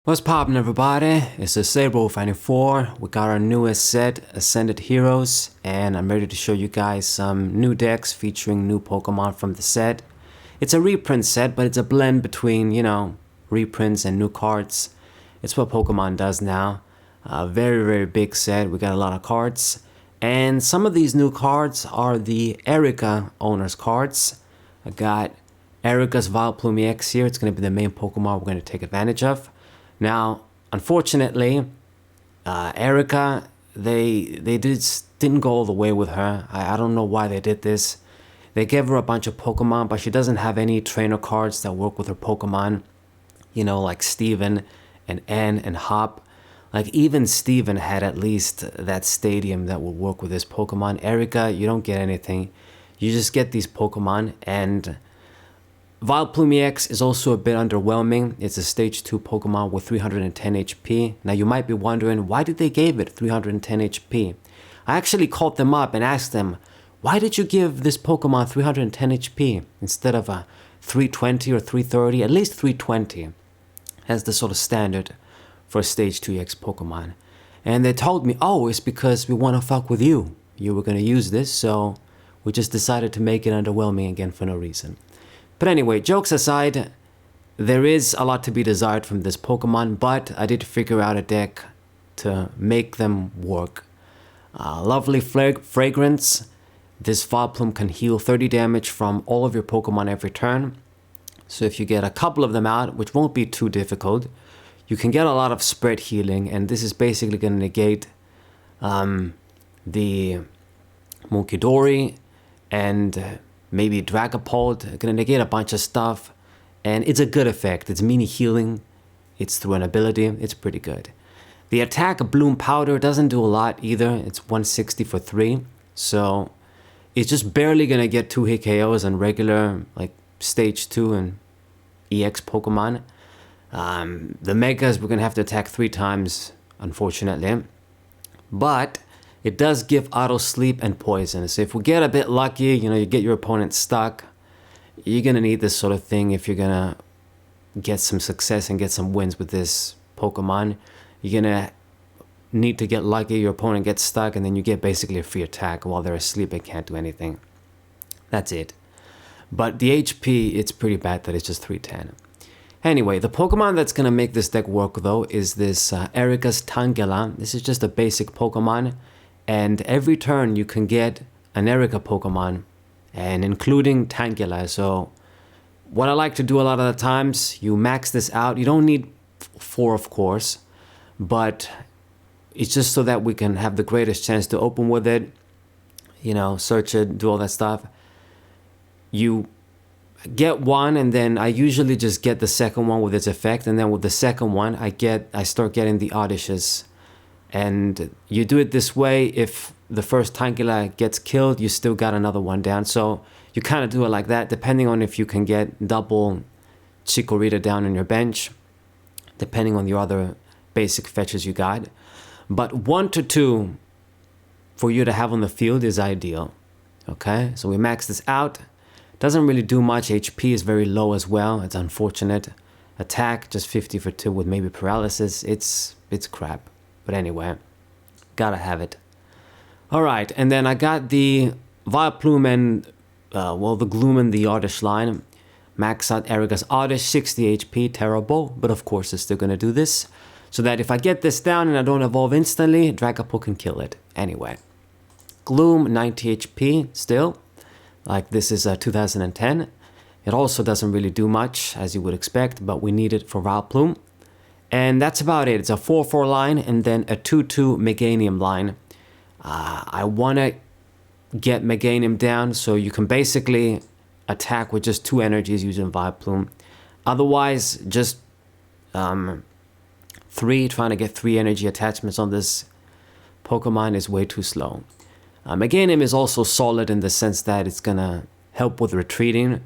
What's poppin', everybody? It's the Saber Finding 4. We got our newest set, Ascended Heroes, and I'm ready to show you guys some new decks featuring new Pokemon from the set. It's a reprint set, but it's a blend between, reprints and new cards. It's what Pokemon does now. Very big set. We got a lot of cards. And some of these new cards are the Erika owner's cards. I got Erika's Vileplume X here. It's going to be the main Pokemon we're going to take advantage of. Now, unfortunately, Erika, they didn't go all the way with her. I don't know why they did this. They gave her a bunch of Pokemon, but she doesn't have any trainer cards that work with her Pokemon. Like Steven and N and Hop. Like, even Steven had at least that stadium that would work with his Pokemon. Erika, you don't get anything. You just get these Pokemon, and Vileplume X is also a bit underwhelming. It's a stage 2 Pokemon with 310 HP. Now you might be wondering, why did they give it 310 HP? I actually called them up and asked them, why did you give this Pokemon 310 HP instead of a 320 or 330, at least 320 as the sort of standard for a stage 2 EX Pokemon. And they told me, oh, it's because we want to fuck with you. You were going to use this, so we just decided to make it underwhelming again for no reason. But anyway, jokes aside, there is a lot to be desired from this Pokemon, but I did figure out a deck to make them work. Lovely fragrance. This Vileplume can heal 30 damage from all of your Pokemon every turn. So if you get a couple of them out, which won't be too difficult, you can get a lot of spread healing, and this is basically going to negate the Munkidori and maybe Dragapult. Gonna negate a bunch of stuff, and it's a good effect. It's mini healing, it's through an ability, it's pretty good. The attack Bloom Powder doesn't do a lot either. It's 160 for 3, so it's just barely gonna get 2 hit KOs on regular like stage 2 and EX Pokemon. The Megas we're gonna have to attack 3 times, unfortunately, but it does give auto sleep and poison. So if we get a bit lucky, you get your opponent stuck, you're gonna need this sort of thing if you're gonna get some success and get some wins with this Pokemon. You're gonna need to get lucky, your opponent gets stuck, and then you get basically a free attack while they're asleep and can't do anything. That's it. But the HP, it's pretty bad that it's just 310. Anyway, the Pokemon that's gonna make this deck work though is this Erika's Tangela. This is just a basic Pokemon. And every turn you can get an Erika Pokemon, and including Tangela. So what I like to do a lot of the times, you max this out. You don't need 4, of course, but it's just so that we can have the greatest chance to open with it, search it, do all that stuff. You get one, and then I usually just get the second one with its effect, and then with the second one I start getting the Odysseus. And you do it this way. If the first Tangela gets killed, you still got another one down. So you kind of do it like that, depending on if you can get double Chikorita down on your bench, depending on your other basic fetches you got. But 1 to 2 for you to have on the field is ideal. Okay, so we max this out. Doesn't really do much. HP is very low as well. It's unfortunate. Attack just 50 for 2 with maybe paralysis. It's crap. But anyway, gotta have it. Alright, and then I got the Vileplume and, the Gloom and the Oddish line. Max out Erika's Oddish, 60 HP, terrible. But of course, it's still gonna do this. So that if I get this down and I don't evolve instantly, Dragapult can kill it. Anyway. Gloom, 90 HP, still. Like, this is 2010. It also doesn't really do much, as you would expect, but we need it for Vileplume. And that's about it. It's a 4-4 line and then a 2-2 Meganium line. I want to get Meganium down so you can basically attack with just 2 energies using Vileplume. Otherwise, just 3, trying to get 3 energy attachments on this Pokemon is way too slow. Meganium is also solid in the sense that it's going to help with retreating.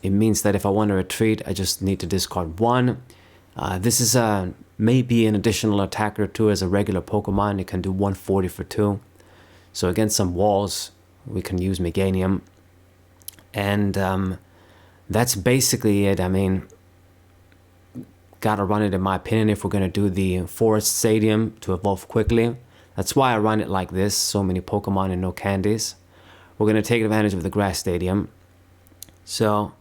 It means that if I want to retreat, I just need to discard 1. This is maybe an additional attacker too as a regular Pokemon. It can do 140 for 2. So against some walls, we can use Meganium. And that's basically it. I mean, Gotta run it in my opinion if we're gonna do the Forest Stadium to evolve quickly. That's why I run it like this, so many Pokemon and no candies. We're gonna take advantage of the Grass Stadium. So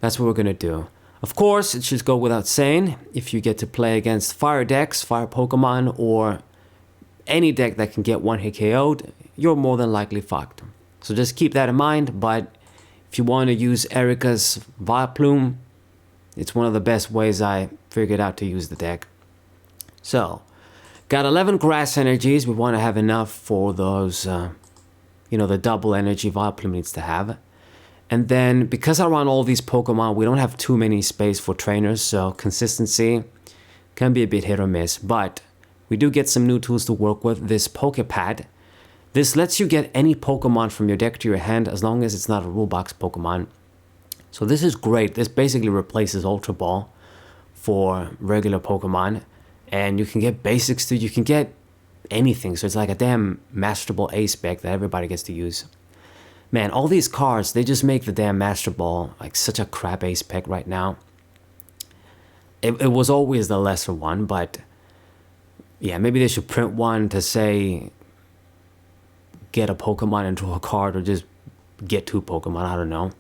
that's what we're gonna do. Of course, it should go without saying, if you get to play against fire decks, fire Pokemon, or any deck that can get one hit KO'd, you're more than likely fucked. So just keep that in mind, but if you want to use Erika's Vileplume, it's one of the best ways I figured out to use the deck. So, got 11 grass energies. We want to have enough for those, the double energy Vileplume needs to have. And then, because I run all these Pokemon, we don't have too many space for trainers, so consistency can be a bit hit or miss. But we do get some new tools to work with. This Pokepad. This lets you get any Pokemon from your deck to your hand as long as it's not a rule box Pokemon. So this is great. This basically replaces Ultra Ball for regular Pokemon. And you can get basics too. You can get anything. So it's like a damn Master Ball A spec that everybody gets to use. Man, all these cards, they just make the damn Master Ball like such a crap A spec right now. It was always the lesser one, but yeah, maybe they should print one to say get a Pokemon and draw a card, or just get 2 Pokemon, I don't know.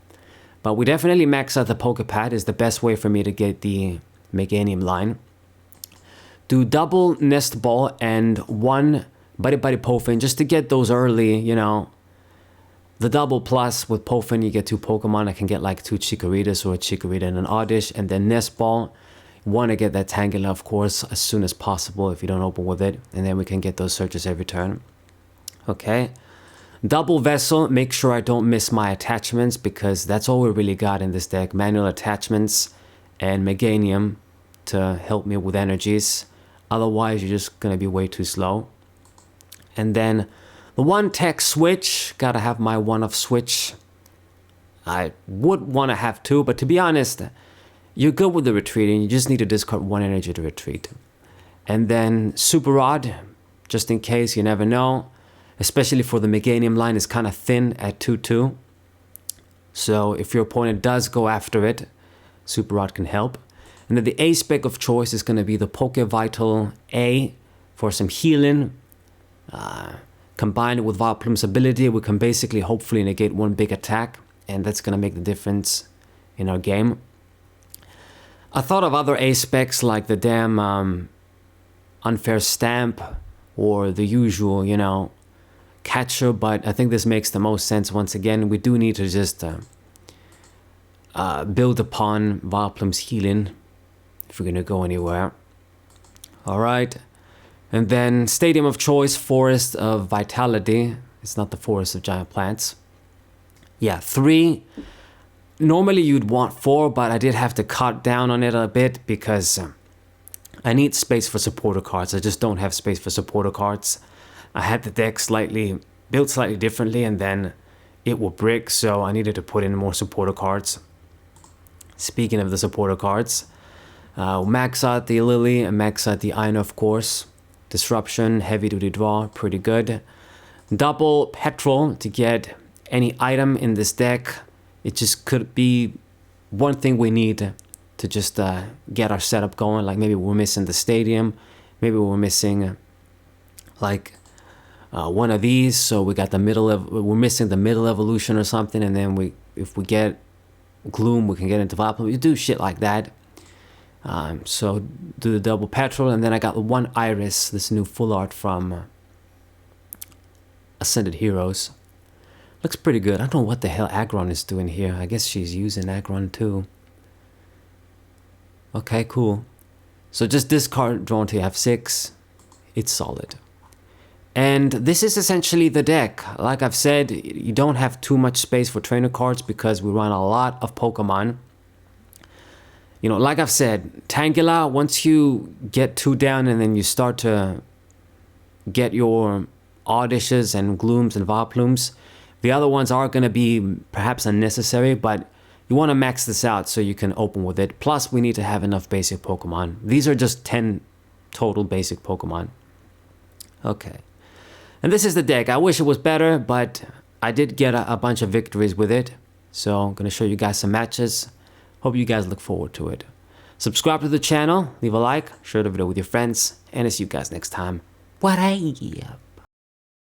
But we definitely max out the Pokepad is the best way for me to get the Meganium line. Do double Nest Ball and 1 Buddy Buddy Pofin just to get those early, the double plus with Pofin, you get 2 Pokemon. I can get like 2 Chikoritas or a Chikorita and an Oddish. And then Nest Ball, want to get that Tangela, of course, as soon as possible if you don't open with it. And then we can get those searches every turn. Okay. Double Vessel, make sure I don't miss my attachments because that's all we really got in this deck. Manual attachments and Meganium to help me with energies. Otherwise, you're just going to be way too slow. And then the 1 tech switch, gotta have my 1-off switch. I would want to have 2, but to be honest, you're good with the retreating. You just need to discard 1 energy to retreat. And then Super Rod, just in case, you never know. Especially for the Meganium line, is kind of thin at 2/2. So if your opponent does go after it, Super Rod can help. And then the A spec of choice is going to be the Poke Vital A for some healing. Combined with Vileplume's ability, we can basically hopefully negate 1 big attack, and that's going to make the difference in our game. I thought of other A specs like the damn Unfair Stamp or the usual, Catcher, but I think this makes the most sense. Once again, we do need to just build upon Vileplume's healing if we're going to go anywhere. Alright. And then Stadium of Choice, Forest of Vitality. It's not the Forest of Giant Plants. Yeah, 3. Normally you'd want 4, but I did have to cut down on it a bit because I need space for supporter cards. I just don't have space for supporter cards. I had the deck built slightly differently, and then it will brick, so I needed to put in more supporter cards. Speaking of the supporter cards, max out the Lily and max out the Ina, of course. Disruption, heavy duty draw, pretty good. Double Petrol to get any item in this deck. It just could be one thing we need to just get our setup going. Like maybe we're missing the stadium, maybe we're missing one of these, so we got we're missing the middle evolution or something, and then if we get Gloom, we can get into Vileplume. You do shit like that. So do the double Petrol, and then I got the 1 Iris, this new full art from Ascended Heroes. Looks pretty good. I don't know what the hell Aggron is doing here. I guess she's using Aggron too. Okay, cool. So just discard, draw until you have 6. It's solid. And this is essentially the deck. Like I've said, you don't have too much space for trainer cards because we run a lot of Pokemon. Like I've said, Tangela, once you get 2 down and then you start to get your Oddishes and Glooms and Vileplumes, the other ones are going to be perhaps unnecessary, but you want to max this out so you can open with it. Plus, we need to have enough basic Pokemon. These are just 10 total basic Pokemon. Okay. And this is the deck. I wish it was better, but I did get a bunch of victories with it. So I'm going to show you guys some matches. Hope you guys look forward to it. Subscribe to the channel, leave a like, share the video with your friends, and I'll see you guys next time. What up?